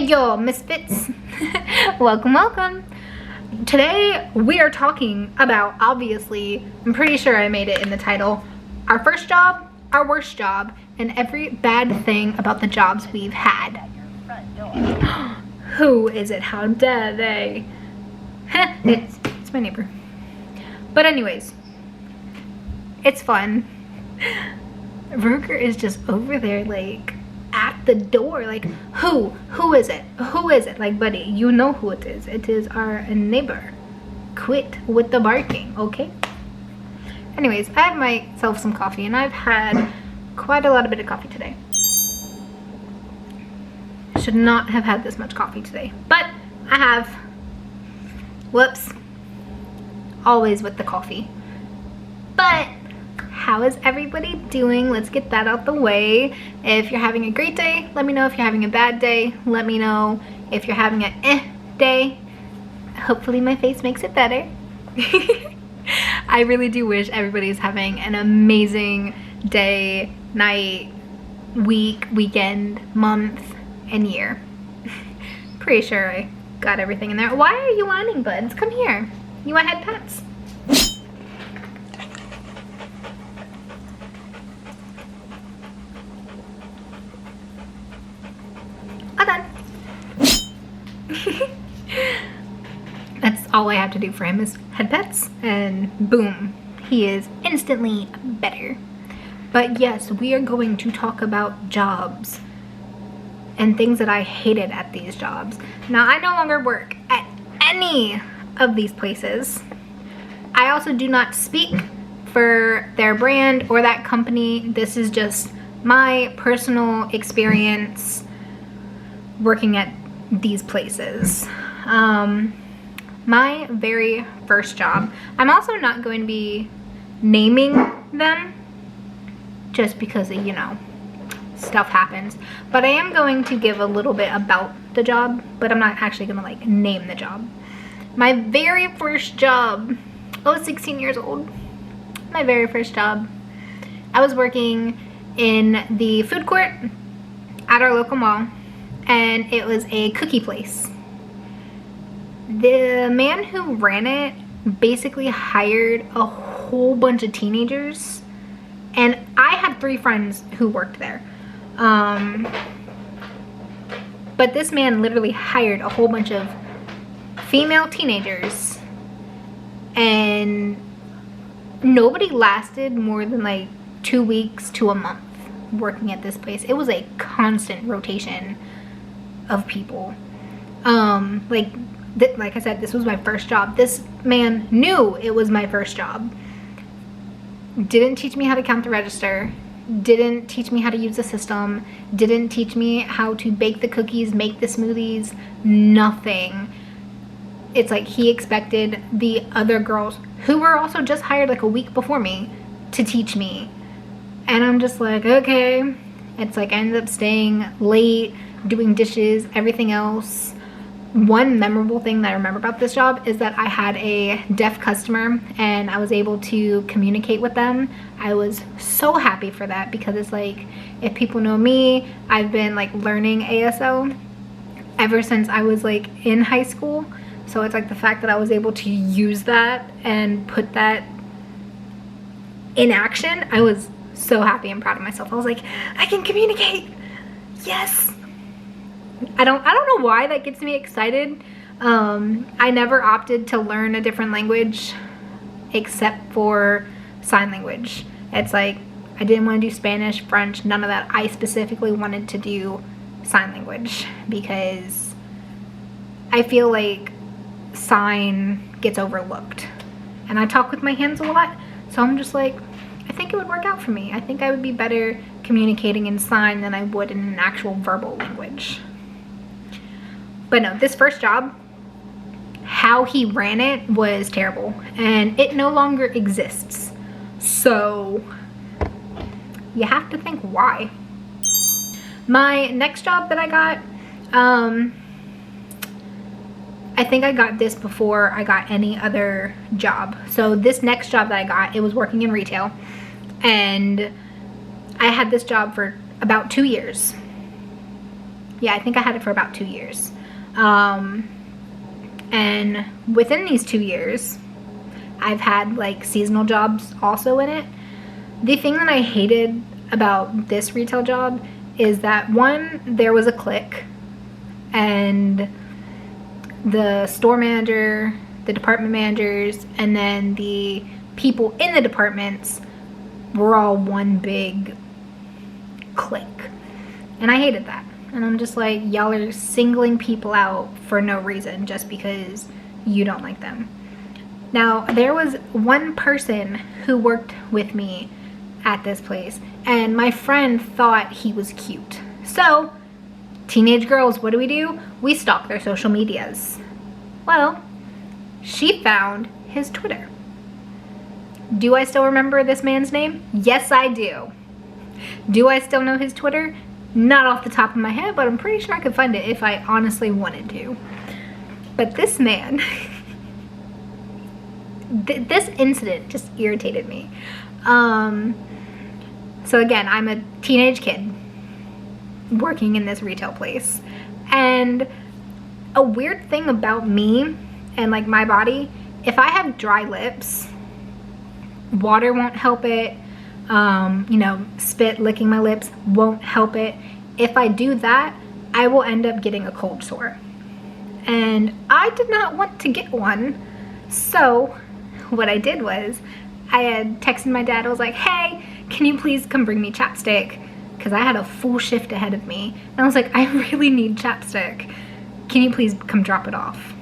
Hey yo, Misfits. Welcome. Today we are talking about, obviously, I'm pretty sure I made it in the title, our first job, our worst job, and every bad thing about the jobs we've had. Who is it? How dare they? It's my neighbor. But anyways, it's fun. Ruger is just over there like at the door, like who is it, like, buddy, you know who it is our neighbor. Quit with the barking, okay? Anyways, I have myself some coffee and I've had quite a bit of coffee today. Should not have had this much coffee today, but I have. Whoops, always with the coffee. But how is everybody doing? Let's get that out the way. If you're having a great day, let me know. If you're having a bad day, let me know. If you're having an day, hopefully my face makes it better. I really do wish everybody's having an amazing day, night, week, weekend, month, and year. Pretty sure I got everything in there. Why are you whining, buds? Come here. You want head pats? That's all I have to do for him is head pets, and boom, he is instantly better. But yes, we are going to talk about jobs and things that I hated at these jobs. Now, I no longer work at any of these places. I also do not speak for their brand or that company. This is just my personal experience working at these places. My very first job, I'm also not going to be naming them just because, you know, stuff happens, but I am going to give a little bit about the job, but I'm not actually gonna like name the job. My very first job, I was 16 years old. My very first job, I was working in the food court at our local mall, and it was a cookie place. The man who ran it basically hired a whole bunch of teenagers, and I had 3 friends who worked there. But this man literally hired a whole bunch of female teenagers, and nobody lasted more than like 2 weeks to a month working at this place. It was a constant rotation of people. Like I said, this was my first job. This man knew it was my first job. Didn't teach me how to count the register. Didn't teach me how to use the system. Didn't teach me how to bake the cookies, make the smoothies, nothing. It's like he expected the other girls who were also just hired like a week before me to teach me. And I'm just like, okay. It's like I ended up staying late, doing dishes, everything else. One memorable thing that I remember about this job is that I had a deaf customer and I was able to communicate with them. I was so happy for that because it's like, if people know me, I've been like learning ASL ever since I was like in high school. So it's like the fact that I was able to use that and put that in action, I was so happy and proud of myself. I was like, I can communicate. Yes. I don't know why that gets me excited. I never opted to learn a different language except for sign language. It's like I didn't want to do Spanish, French, none of that. I specifically wanted to do sign language because I feel like sign gets overlooked. And I talk with my hands a lot, so I'm just like, I think it would work out for me. I think I would be better communicating in sign than I would in an actual verbal language. But no, this first job, how he ran it was terrible, and it no longer exists. So you have to think why. My next job that I got, I think I got this before I got any other job. So this next job that I got, it was working in retail, and I had this job for about 2 years. Yeah, I think I had it for about 2 years. And within these 2 years, I've had like seasonal jobs also in it. The thing that I hated about this retail job is that, one, there was a clique, and the store manager, the department managers, and then the people in the departments were all one big clique. And I hated that. And I'm just like, y'all are singling people out for no reason just because you don't like them. Now, there was one person who worked with me at this place, and my friend thought he was cute. So, teenage girls, what do? We stalk their social medias. Well, she found his Twitter. Do I still remember this man's name? Yes, I do. Do I still know his Twitter? Not off the top of my head, but I'm pretty sure I could find it if I honestly wanted to. But this man, this incident just irritated me. So again, I'm a teenage kid working in this retail place. And a weird thing about me and like my body, if I have dry lips, water won't help it. You know, spit licking my lips won't help it. If I do that, I will end up getting a cold sore. And I did not want to get one. So what I did was I had texted my dad. I was like, hey, can you please come bring me chapstick? Because I had a full shift ahead of me. And I was like, I really need chapstick. Can you please come drop it off?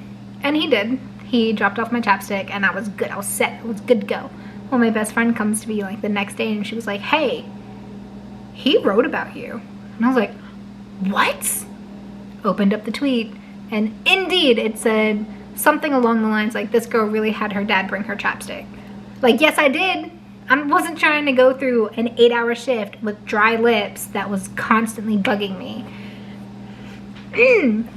And he did. He dropped off my chapstick and I was good. I was set. I was good to go. Well, my best friend comes to me like the next day and she was like, hey, he wrote about you. And I was like, what? Opened up the tweet, and indeed it said something along the lines like, this girl really had her dad bring her chapstick. Like, yes, I did. I wasn't trying to go through an 8-hour shift with dry lips that was constantly bugging me.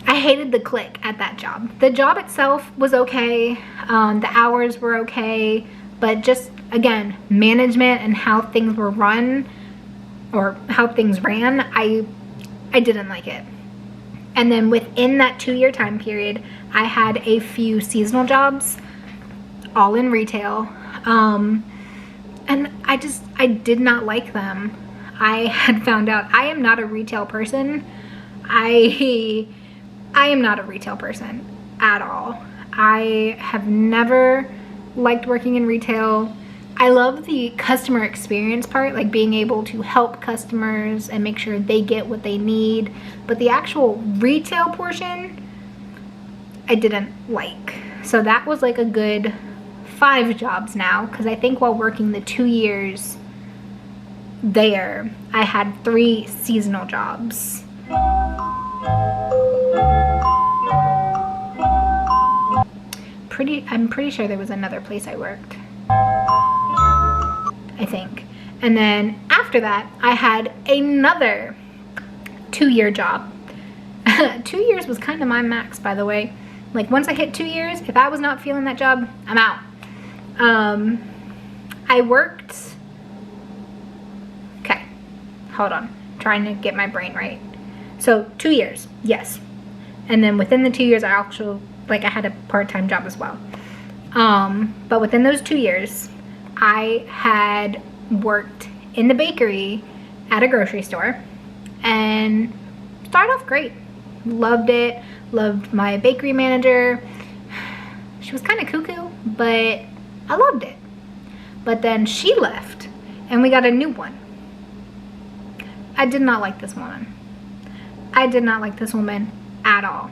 I hated the clique at that job. The job itself was okay. The hours were okay. But just, again, management and how things were run, or how things ran, I didn't like it. And then within that 2-year time period, I had a few seasonal jobs, all in retail. And I did not like them. I had found out I am not a retail person. I am not a retail person at all. I have never liked working in retail. I love the customer experience part, like being able to help customers and make sure they get what they need. But the actual retail portion, I didn't like. So that was like a good 5 jobs now, because I think while working the 2 years there, I had 3 seasonal jobs. I'm pretty sure there was another place I worked, I think. And then after that, I had another 2-year job. 2 years was kind of my max, by the way. Like, once I hit 2 years, if I was not feeling that job, I'm out. I worked, okay, hold on, trying to get my brain right. So 2 years, yes. And then within the 2 years, I actually, I had a part-time job as well. But within those 2 years, I had worked in the bakery at a grocery store and started off great. Loved it, loved my bakery manager. She was kind of cuckoo, but I loved it. But then she left and we got a new one. I did not like this woman. I did not like this woman at all.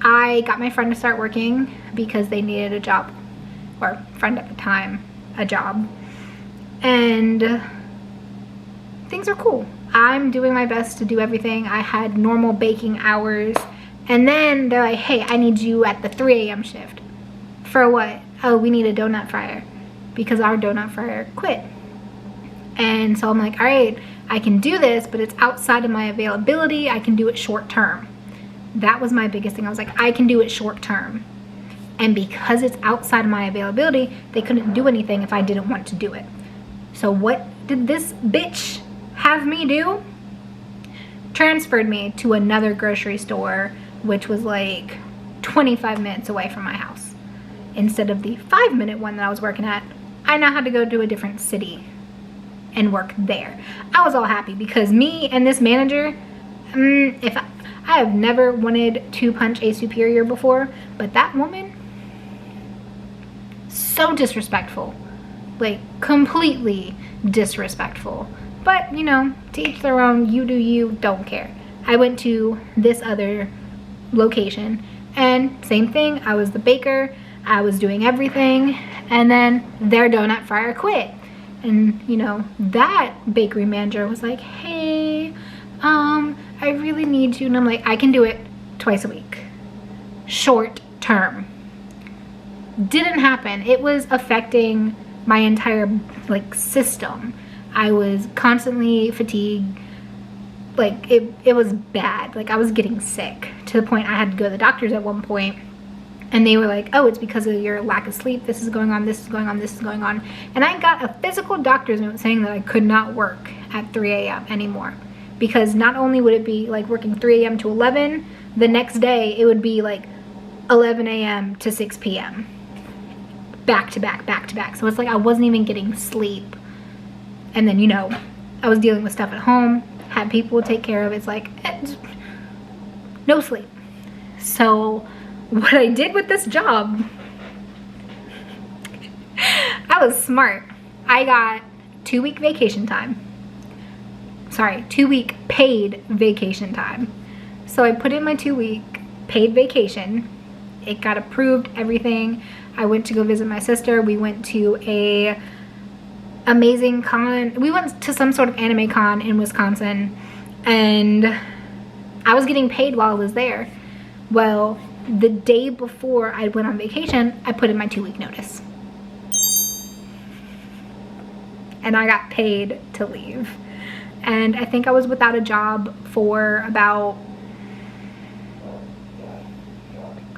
I got my friend to start working because they needed a job, or friend at the time, a job. And things are cool. I'm doing my best to do everything. I had normal baking hours. And then they're like, hey, I need you at the 3 a.m. shift. For what? Oh, we need a donut fryer because our donut fryer quit. And so I'm like, all right, I can do this, but it's outside of my availability. I can do it short term. That was my biggest thing. I was like, I can do it short term. And because it's outside of my availability, they couldn't do anything if I didn't want to do it. So what did this bitch have me do? transferred me to another grocery store, which was like 25 minutes away from my house. Instead of the 5-minute one that I was working at, I now had to go to a different city and work there. I was all happy because me and this manager, if I have never wanted to punch a superior before, but that woman, so disrespectful, like completely disrespectful. But you know, to each their own, you do you, don't care. I went to this other location and same thing, I was the baker, I was doing everything, and then their donut fryer quit. And you know, that bakery manager was like, hey, I really need you. And I'm like, I can do it twice a week. Short term. Didn't happen. It was affecting my entire like system. I was constantly fatigued. Like it was bad. Like I was getting sick to the point I had to go to the doctors at one point. And they were like, oh, it's because of your lack of sleep. This is going on, this is going on, this is going on. And I got a physical doctor's note saying that I could not work at 3 a.m. anymore. Because not only would it be like working 3 a.m. to 11, the next day it would be like 11 a.m. to 6 p.m. Back to back, back to back. So it's like I wasn't even getting sleep. And then, you know, I was dealing with stuff at home, had people to take care of. It's like, no sleep. So what I did with this job, I was smart. I got 2-week vacation time. Sorry, 2-week paid vacation time. So I put in my 2-week paid vacation. It got approved, everything. I went to go visit my sister. We went to a amazing con. We went to some sort of anime con in Wisconsin, and I was getting paid while I was there. Well, the day before I went on vacation, I put in my 2-week notice. And I got paid to leave. And I think I was without a job for about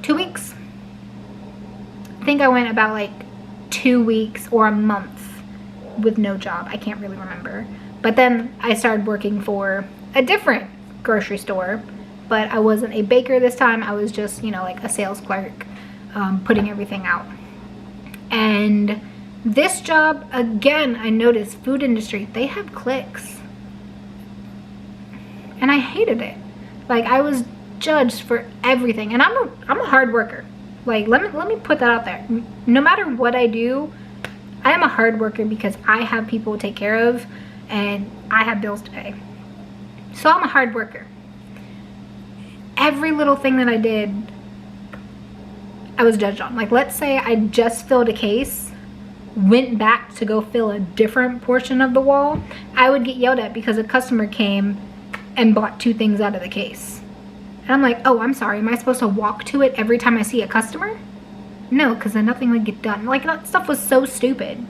2 weeks. I think I went about like 2 weeks or a month with no job. I can't really remember. But then I started working for a different grocery store, but I wasn't a baker this time. I was just, you know, like a sales clerk, putting everything out. And this job, again, I noticed food industry, they have clicks. And I hated it. Like I was judged for everything. And I'm a hard worker. Like let me put that out there. No matter what I do, I am a hard worker because I have people to take care of and I have bills to pay. So I'm a hard worker. Every little thing that I did, I was judged on. Like let's say I just filled a case, went back to go fill a different portion of the wall, I would get yelled at because a customer came and bought 2 things out of the case. And I'm like, oh, I'm sorry, am I supposed to walk to it every time I see a customer? No, because then nothing would get done. Like that stuff was so stupid.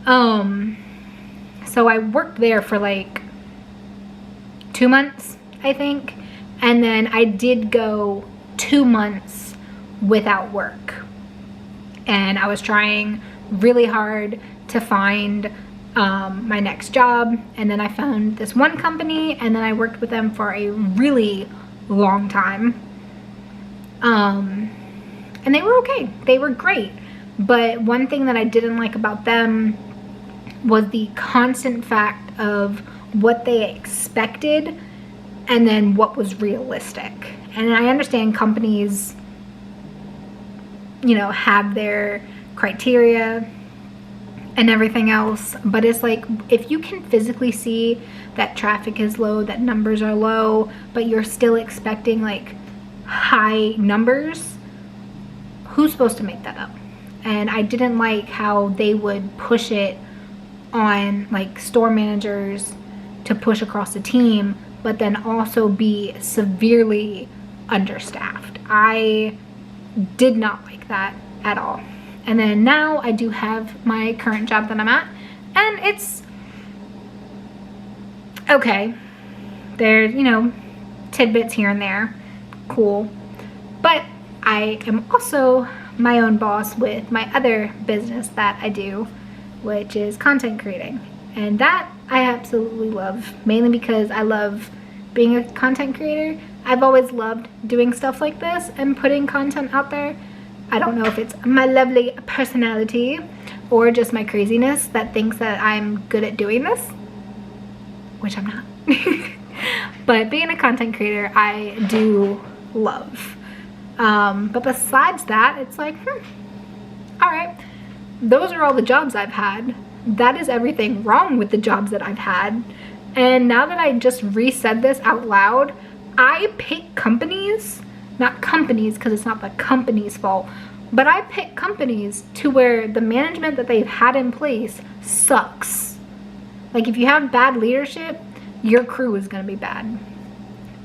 So I worked there for like 2 months, I think. And then I did go 2 months without work. And I was trying really hard to find my next job. And then I found this one company and then I worked with them for a really long time. And they were okay. They were great. But one thing that I didn't like about them was the constant fact of what they expected and then what was realistic. And I understand companies, you know, have their criteria and everything else, but it's like if you can physically see that traffic is low, that numbers are low, but you're still expecting like high numbers, who's supposed to make that up? And I didn't like how they would push it on like store managers to push across the team, but then also be severely understaffed. I did not like that at all. And then now I do have my current job that I'm at, and it's okay. There's, you know, tidbits here and there, cool. But I am also my own boss with my other business that I do, which is content creating. And that I absolutely love, mainly because I love being a content creator. I've always loved doing stuff like this and putting content out there. I don't know if it's my lovely personality or just my craziness that thinks that I'm good at doing this, which I'm not. But being a content creator, I do love. But besides that, it's like, all right, those are all the jobs I've had. That is everything wrong with the jobs that I've had. And now that I just resaid this out loud, I pick companies, not companies because it's not the company's fault, but I pick companies to where the management that they've had in place sucks. Like if you have bad leadership, your crew is going to be bad.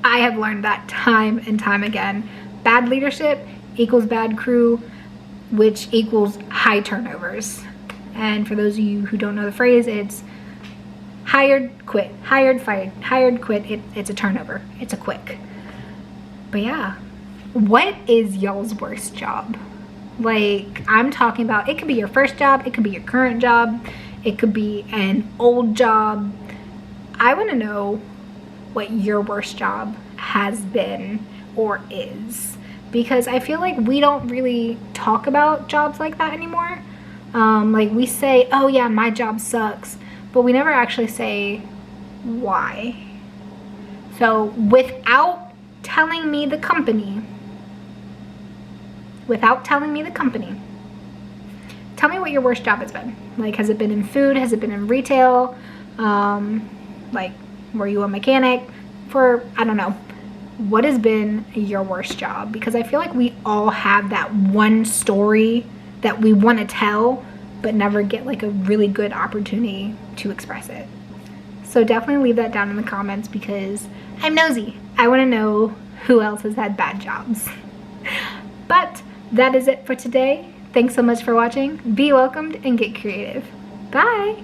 I have learned that time and time again. Bad leadership equals bad crew, which equals high turnovers. And for those of you who don't know the phrase, it's hired, quit, hired, fired, hired, quit. It's a turnover. It's a quick. But yeah, what is y'all's worst job? Like, I'm talking about, it could be your first job, it could be your current job, it could be an old job. I want to know what your worst job has been or is, because I feel like we don't really talk about jobs like that anymore. Like we say, oh yeah, my job sucks, but we never actually say why. So without telling me the company, tell me what your worst job has been. Like, has it been in food? Has it been in retail? Like, were you a mechanic for, I don't know. What has been your worst job? Because I feel like we all have that one story that we want to tell, but never get like a really good opportunity to express it. So definitely leave that down in the comments because I'm nosy. I want to know who else has had bad jobs. But that is it for today. Thanks so much for watching. Be welcomed and get creative. Bye.